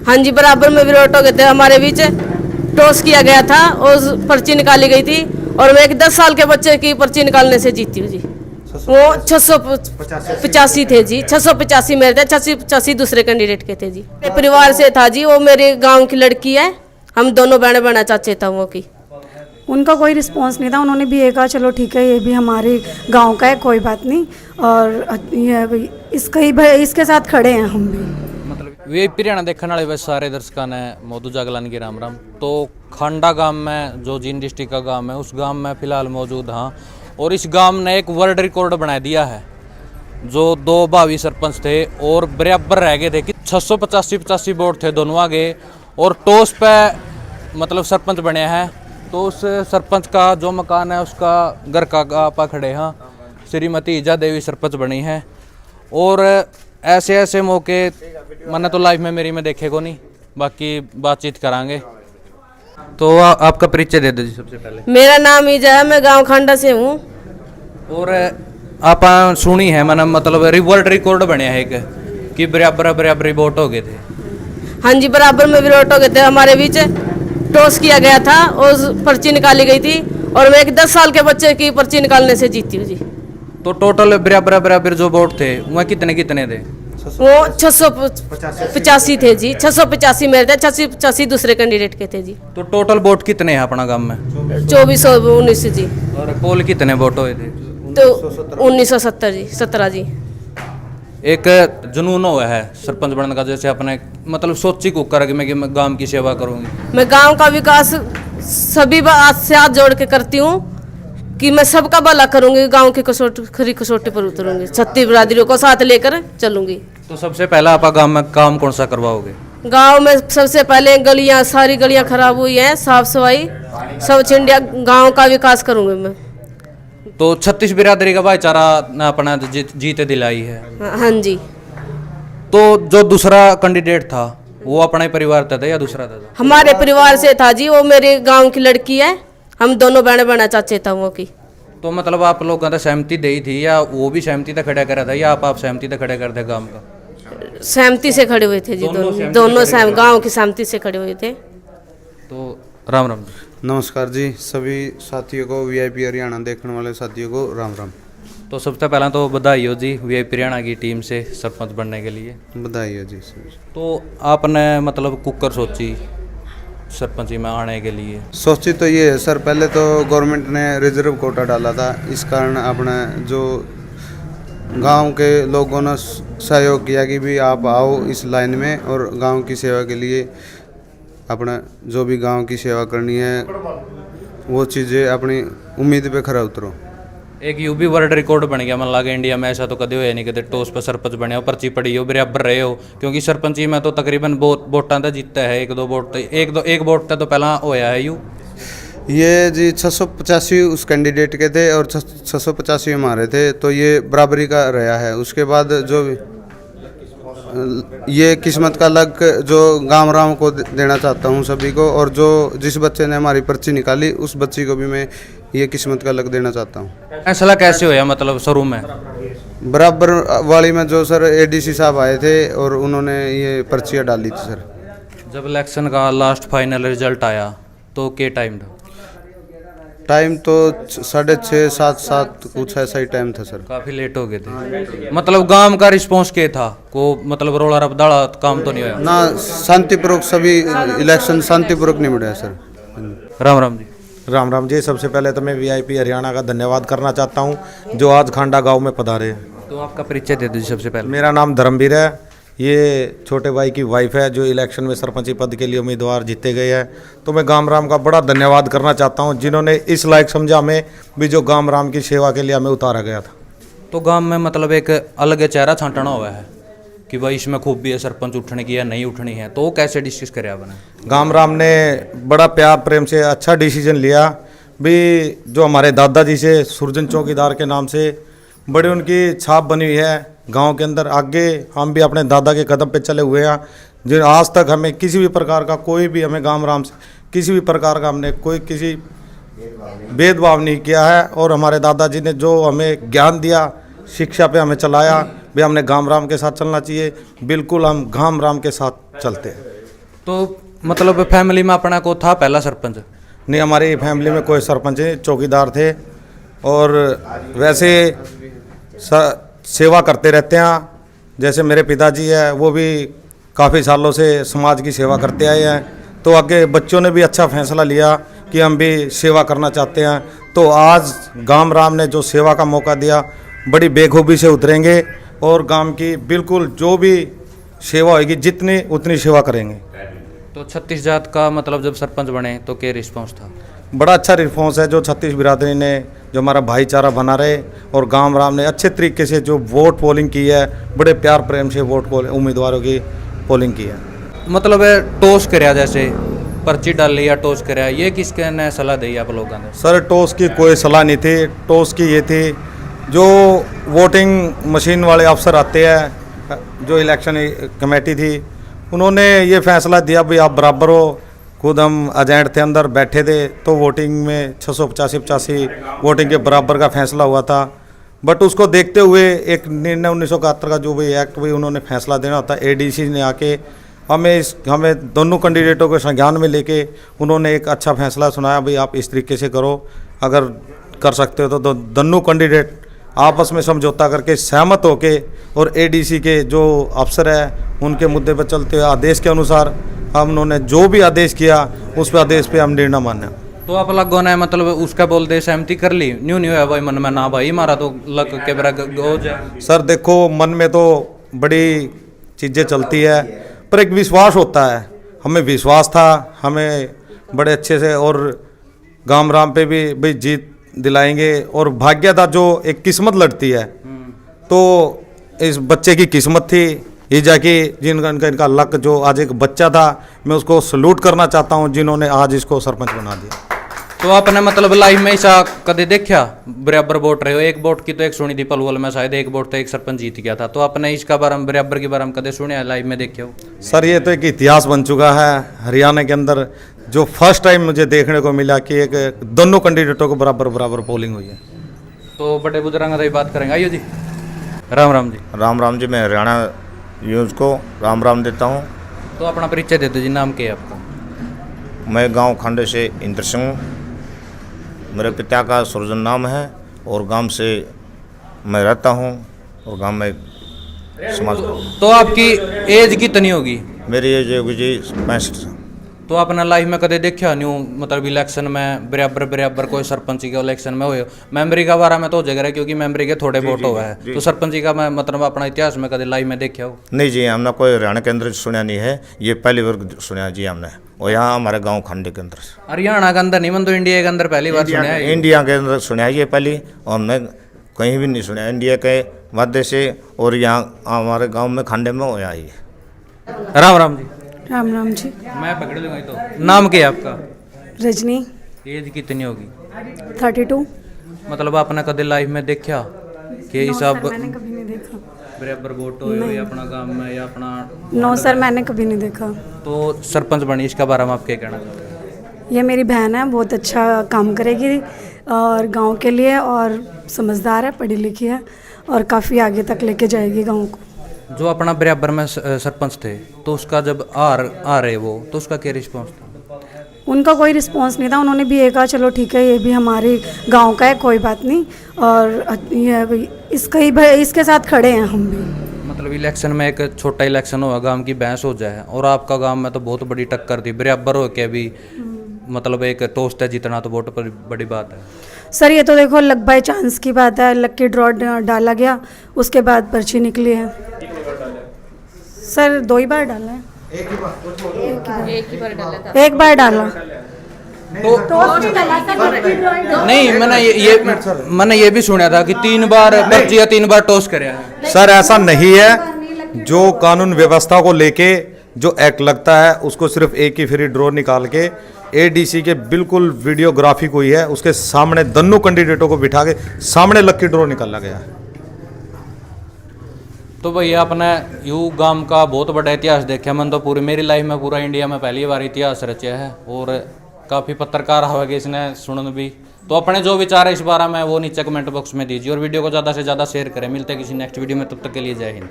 हाँ जी, बराबर में विरोध हो गए थे हमारे बीच। टॉस किया गया था और पर्ची निकाली गई थी और मैं एक 10 साल के बच्चे की पर्ची निकालने से जीती हूँ जी। वो 685 थे जी, 685 मेरे थे, 685 दूसरे कैंडिडेट के थे जी। मेरे परिवार से था जी, वो मेरे गांव की लड़की है, हम दोनों बहन बहना चाचे था वो की। उनका कोई रिस्पांस नहीं था, उन्होंने भी ये कहा चलो ठीक है ये भी हमारे गांव का है, कोई बात नहीं, और इसके साथ खड़े हैं हम भी। मतलब वीआईपी हरियाणा देखने वाले बस सारे दर्शकों ने मोदू जागलानी की राम राम। तो खांडा गांव में जो जींद डिस्ट्रिक्ट का गांव है, उस गांव में फिलहाल मौजूद हाँ, और इस गांव ने एक वर्ल्ड रिकॉर्ड बना दिया है। जो 2 भावी सरपंच थे और बराबर रह गए थे कि 685 वोट थे दोनों आगे, और टॉस पे मतलब सरपंच बने हैं। तो उस सरपंच का जो मकान है उसका घर का आपा खड़े हैं, श्रीमती ईजा देवी सरपंच बनी है। और ऐसे ऐसे मौके मैंने तो लाइफ में मेरी में देखे को नहीं, बाकी बातचीत करांगे। तो आपका परिचय दे दो जी सबसे पहले। मेरा नाम ईजा है, मैं गांव खांडा से हूँ। और आप सुनी है मैंने मतलब वर्ल्ड रिकॉर्ड बने है एक कि बराबर वोट हो गए थे। हाँ जी, बराबर में विरोध हो गए थे हमारे बीच। टॉस किया गया था और पर्ची निकाली गई थी और मैं एक 10 साल के बच्चे की पर्ची निकालने से जीती हूँ जी। तो टोटल बराबर जो वोट थे वह कितने थे? वो 685 थे जी, 685 मेरे थे, 685 दूसरे कैंडिडेट के थे जी। तो टोटल वोट कितने हैं अपना गांव में? 2419 जी। और पोल कितने वोट हुए थे? तो 1970 जी, 17 जी। एक जुनून हुआ है सरपंच बनने का, जैसे अपने मतलब सोची को कर कि मैं गांव की सेवा करूंगी। मैं गांव का विकास सभी बात से हाथ जोड़ के करती हूँ कि मैं सबका भला करूंगी, गांव की खरी कसौटी पर उतरूंगी, छत्तीस बिरादरियों को साथ लेकर चलूंगी। तो सबसे पहला आप गांव में काम कौन सा करवाओगे? गांव में सबसे पहले गलियां, सारी गलियां खराब हुई हैं, साफ सफाई सब छिंडिया, गांव का विकास करूंगी मैं। तो 36 बिरादरी का भाईचारा अपना जीते दिलाई है। हाँ जी। तो जो दूसरा कैंडिडेट था वो अपने परिवार था या दूसरा था? हमारे परिवार से था जी, वो मेरे गांव की लड़की है, हम दोनों बहन बहना चाचे था वो की। तो मतलब आप लोगों ने सहमति दी थी या वो भी सहमति से खड़ा करा था या आप सहमति से खड़े कर थे गांव का? सहमति से खड़े हुए थे जी, दोनों गांव की सहमति से खड़े हुए थे। तो राम राम जी। नमस्कार जी, सभी साथियों को, वीआईपी हरियाणा देखने वाले साथियों को राम राम। तो सबसे पहला तो बधाई हो जी वीआईपी हरियाणा की टीम से सरपंच बनने के लिए। बधाई हो जी सर। तो आपने मतलब कुकर सोची सरपंची में आने के लिए? सोची तो ये है सर, पहले तो गवर्नमेंट ने रिजर्व कोटा डाला था, इस कारण अपने जो गांव के लोगों ने सहयोग किया कि भी आप आओ इस लाइन में और गांव की सेवा के लिए अपना जो भी गांव की सेवा करनी है वो चीज़ें अपनी उम्मीद पे खरा उतरो। एक यू भी वर्ल्ड रिकॉर्ड बन गया, मन लगा इंडिया में ऐसा तो कभी होया नहीं, कदे टॉस पर सरपंच बने हो, पर्ची पड़ी हो, बराबर रहे हो। क्योंकि सरपंची में तो तकरीबन वोटां तो जीतता है, एक वोट तो पहला होया है यू। ये जी 685 उस कैंडिडेट के थे और 685 हमारे थे, तो ये बराबरी का रहा है। उसके बाद जो ये किस्मत का लक जो गांव राम को देना चाहता हूँ सभी को, और जो जिस बच्चे ने हमारी पर्ची निकाली उस बच्ची को भी मैं ये किस्मत का लक देना चाहता हूँ। फैसला कैसे होया मतलब शुरू में? बराबर वाली में जो सर एडीसी साहब आए थे और उन्होंने ये पर्चियाँ डाली थी सर। जब इलेक्शन का लास्ट फाइनल रिजल्ट आया तो क्या टाइम था? टाइम तो 6:30 7 कुछ ऐसा ही टाइम था सर। काफ़ी लेट हो गए थे। मतलब गांव का रिस्पांस क्या था? को मतलब रोला रबदाड़ा काम तो नहीं होया ना? शांतिपूर्वक सभी इलेक्शन शांतिपूर्वक निपटा है सर। राम राम जी। राम राम जी। सबसे पहले तो मैं वीआईपी हरियाणा का धन्यवाद करना चाहता हूं जो आज खांडा गांव में पधारे हैं। तो आपका परिचय दे दीजिए सबसे पहले। मेरा नाम धर्मवीर है, ये छोटे भाई की वाइफ है जो इलेक्शन में सरपंची पद के लिए उम्मीदवार जीते गए हैं। तो मैं गाम राम का बड़ा धन्यवाद करना चाहता हूं जिन्होंने इस लायक समझा हमें भी जो गाम राम की सेवा के लिए हमें उतारा गया था। तो गांव में मतलब एक अलग चेहरा छांटना हुआ है कि भाई इसमें खूबी है सरपंच उठने की या नहीं उठनी है, तो कैसे डिस्कस करे आपने? गाम राम ने बड़ा प्यार प्रेम से अच्छा डिसीजन लिया भी। जो हमारे दादाजी से सुरजन चौकीदार के नाम से बड़ी उनकी छाप बनी हुई है गांव के अंदर। आगे हम भी अपने दादा के कदम पे चले हुए हैं, जो आज तक हमें किसी भी प्रकार का कोई भी हमें गाम राम से किसी भी प्रकार का हमने कोई किसी भेदभाव नहीं किया है। और हमारे दादाजी ने जो हमें ज्ञान दिया, शिक्षा पे हमें चलाया भी हमने गाम राम के साथ चलना चाहिए, बिल्कुल हम गाम राम के साथ चलते हैं। तो मतलब फैमिली में अपना को था पहला सरपंच? नहीं, हमारी फैमिली में कोई सरपंच नहीं, चौकीदार थे और वैसे सेवा करते रहते हैं। जैसे मेरे पिताजी है वो भी काफ़ी सालों से समाज की सेवा करते आए हैं, तो आगे बच्चों ने भी अच्छा फैसला लिया कि हम भी सेवा करना चाहते हैं। तो आज गांव राम ने जो सेवा का मौका दिया, बड़ी बेखूबी से उतरेंगे और गांव की बिल्कुल जो भी सेवा होगी जितनी उतनी सेवा करेंगे। तो 36 जात का मतलब जब सरपंच बने तो क्या रिस्पांस था? बड़ा अच्छा रिस्पॉन्स है जो 36 बिरादरी ने जो हमारा भाईचारा बना रहे, और गांव राम ने अच्छे तरीके से जो वोट पोलिंग की है, बड़े प्यार प्रेम से वोट उम्मीदवारों की पोलिंग की है। मतलब टोस कराया, जैसे पर्ची डाल ली या टोस कराया, ये किसके ने सलाह दी आप लोगों ने? सर टोस की कोई सलाह नहीं थी, टोस की ये थी जो वोटिंग मशीन वाले अफसर आते हैं, जो इलेक्शन कमेटी थी, उन्होंने ये फैसला दिया भाई आप बराबर हो। खुद हम एजेंट थे, अंदर बैठे थे, तो वोटिंग में 685 वोटिंग के बराबर का फैसला हुआ था। बट उसको देखते हुए एक निर्णय 1971 का जो भी एक्ट भी उन्होंने फैसला देना होता, एडीसी ने आके हमें दोनों कैंडिडेटों को संज्ञान में लेके उन्होंने एक अच्छा फैसला सुनाया, भाई आप इस तरीके से करो, अगर कर सकते हो तो दोनों कैंडिडेट आपस में समझौता करके सहमत होके और एडीसी के जो अफसर है उनके मुद्दे पर चलते हुए आदेश के अनुसार हम उन्होंने जो भी आदेश किया उस पर आदेश पे हम निर्णय माने। तो आप लोगों ने मतलब उसका बोलते सहमति कर ली? न्यू न्यू है भाई मन में, ना भाई मारा तो लग के बराबर हो जाए। सर देखो, मन में तो बड़ी चीज़ें चलती है, पर एक विश्वास होता है, हमें विश्वास था, हमें बड़े अच्छे से और गांव राम पे भी भाई जीत दिलाएंगे। और भाग्य था जो एक किस्मत लड़ती है, तो इस बच्चे की किस्मत थी ये जाके इनका लक जो आज एक बच्चा था, मैं उसको सलूट करना चाहता हूँ जिन्होंने आज इसको सरपंच बना दिया। तो आपने मतलब लाइफ में ऐसा कदे देखा बराबर वोट रहे हो? एक वोट की तो एक सुनी थी पलवल में, शायद एक वोट तो एक सरपंच जीत गया था, तो आपने इसका बारे में बराबर के बारे में कदे सुने लाइव में देखे हो? सर ये तो एक इतिहास बन चुका है हरियाणा के अंदर, जो फर्स्ट टाइम मुझे देखने को मिला कि एक दोनों कैंडिडेटों को बराबर पोलिंग हुई है। तो बड़े बुजुर्ग की बात करेंगे। आइयो जी, राम राम जी। राम राम जी, मैं हरियाणा न्यूज़ को राम राम देता हूँ। तो अपना परिचय दे दो जी, नाम क्या है आपका? मैं गांव खंडे से इंद्र सिंह, मेरे पिता का सुरजन नाम है और गांव से मैं रहता हूँ और गांव में समाज। तो आपकी एज कितनी होगी? मेरी एज होगी जी 65। तो आपने लाइफ में कदे देखा न्यू मतलब इलेक्शन में बराबर कोई सरपंची का इलेक्शन में हो? मेंबरी का बारे में तो हो जाएगा क्योंकि मेंबरी के थोड़े वोट हुआ है, तो सरपंची का मैं मतलब अपना इतिहास में कदे लाइव में देखा हो? नहीं जी, हमने कोई हरियाणा के अंदर सुना नहीं है, ये पहली बार सुना जी हमने, और यहाँ हमारे गाँव खंडे के अंदर। हरियाणा के अंदर नहीं, मन तो इंडिया के अंदर पहली बार सुना है। इंडिया के अंदर सुना है ये पहली, और हमने कहीं भी नहीं सुना इंडिया के मध्य से, और यहाँ हमारे गाँव में खंडे में हो ये। राम राम जी। राम राम जी। मैं पकड़ लूँगा। तो नाम क्या है आपका? रजनी। एज कितनी होगी? 32। मतलब आपने कदे लाइफ में देखा कि ये सब मैंने कभी नहीं देखा। बराबर वोट हो या अपना गांव में या अपना? नो सर, मैंने कभी नहीं देखा। तो सरपंच बनी, इसका बारे में आप क्या कहना चाहते हैं? ये मेरी बहन है, बहुत अच्छा काम करेगी और गांव के लिए, और समझदार है, पढ़ी लिखी है और काफ़ी आगे तक लेके जाएगी गांव को। जो अपना बराबर में सरपंच थे, तो उसका जब आ रहे वो, तो उसका क्या रिस्पॉन्स था? उनका कोई रिस्पांस नहीं था, उन्होंने भी ये कहा चलो ठीक है, ये भी हमारे गांव का है, कोई बात नहीं, और इसके साथ खड़े हैं हम भी। मतलब इलेक्शन में एक छोटा इलेक्शन हुआ, गांव की बहस हो जाए, और आपका गांव में तो बहुत बड़ी टक्कर थी, बराबर हो के भी मतलब एक टोस्ट है, जितना तो वोट पर बड़ी बात है। सर ये तो देखो लक बाय चांस की बात है, लकी ड्रॉ डाला गया, उसके बाद पर्ची निकली है। सर 2 ही बार डाला है। एक बार डाला। नहीं, मैंने ये भी सुना था कि 3 बार पर्ची या 3 बार टोस करे हैं। सर ऐसा नहीं है, जो कानून व्यवस्था को लेके जो एक्ट लगता है उसको सिर्फ एक ही फ्री ड्रॉ निकाल के एडीसी के बिल्कुल वीडियोग्राफी हुई है, उसके सामने दोनों कैंडिडेटों को बिठा के सामने लकी ड्रॉ निकाला गया है। तो भैया अपने यू गांव का बहुत बड़ा इतिहास देखा मन, तो पूरी मेरी लाइफ में पूरा इंडिया में पहली बार इतिहास रचा है, और काफ़ी पत्रकार होगा इसने सुनन भी। तो अपने जो विचार है इस बारे में वो नीचे कमेंट बॉक्स में दीजिए, और वीडियो को ज़्यादा से ज़्यादा शेयर करें। मिलते हैं किसी नेक्स्ट वीडियो में, तब तक के लिए जय हिंद।